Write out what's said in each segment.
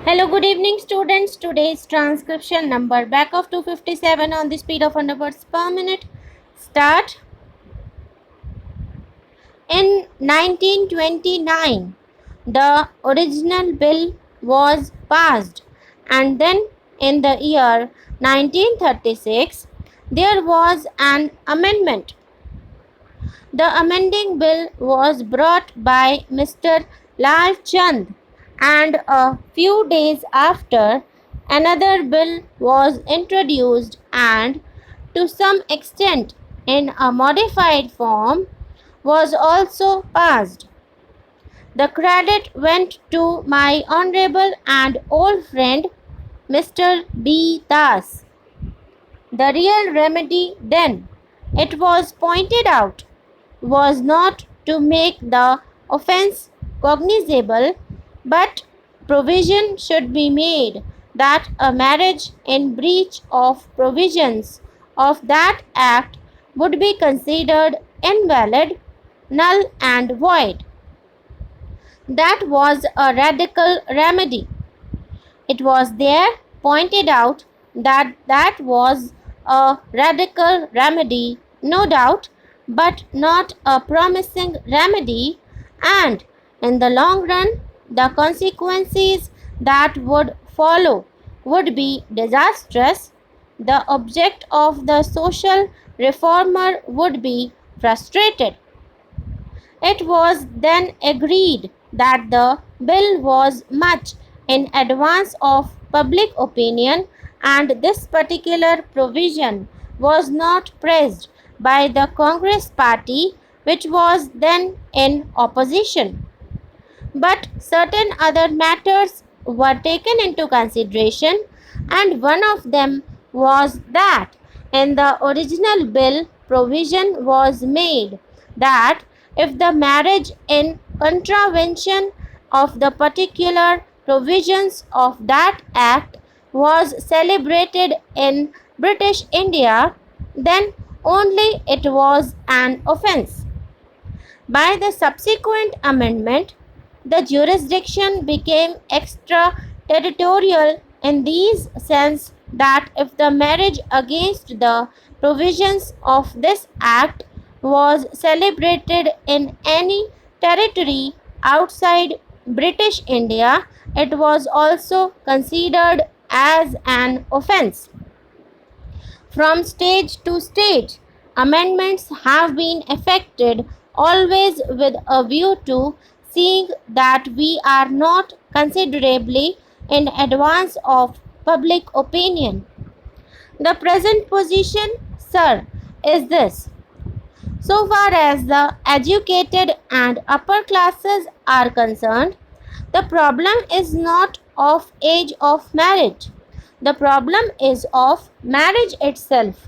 Hello, good evening, students. Today's transcription number back of 257 on the speed of 100 words per minute. Start. In 1929, the original bill was passed, and then in the year 1936, there was an amendment. The amending bill was brought by Mr. Lal Chand, and a few days after, another bill was introduced and, to some extent in a modified form, was also passed. The credit went to my honorable and old friend Mr. B. Das. The real remedy then, it was pointed out, was not to make the offence cognizable, but provision should be made that a marriage in breach of provisions of that act would be considered invalid, null and void. That was a radical remedy. It was there pointed out that that was a radical remedy, no doubt, but not a promising remedy, and in the long run, the consequences that would follow would be disastrous. The object of the social reformer would be frustrated. It was then agreed that the bill was much in advance of public opinion, and this particular provision was not pressed by the Congress party, which was then in opposition. But certain other matters were taken into consideration, and one of them was that in the original bill provision was made that if the marriage in contravention of the particular provisions of that act was celebrated in British India, then only it was an offence. By the subsequent amendment, the jurisdiction became extraterritorial in this sense that if the marriage against the provisions of this act was celebrated in any territory outside British India, it was also considered as an offence. From stage to stage, amendments have been effected always with a view to seeing that we are not considerably in advance of public opinion. The present position, sir, is this. So far as the educated and upper classes are concerned, the problem is not of age of marriage. The problem is of marriage itself.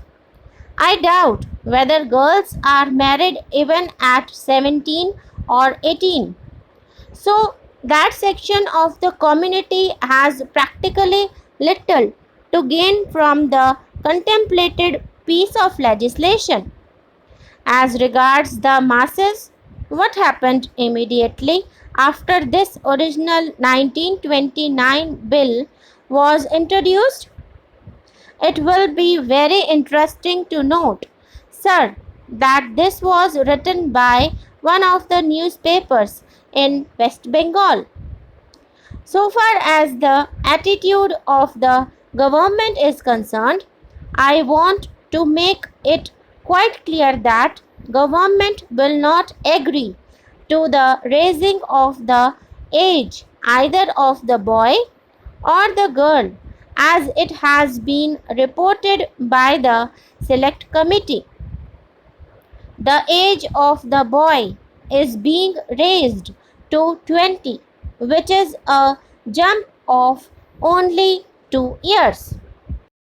I doubt whether girls are married even at 17 or 18. So that section of the community has practically little to gain from the contemplated piece of legislation. As regards the masses, what happened immediately after this original 1929 bill was introduced? It will be very interesting to note, sir, that this was written by one of the newspapers in West Bengal. So far as the attitude of the government is concerned, I want to make it quite clear that government will not agree to the raising of the age either of the boy or the girl, as it has been reported by the select committee. The age of the boy is being raised to 20, which is a jump of only 2 years.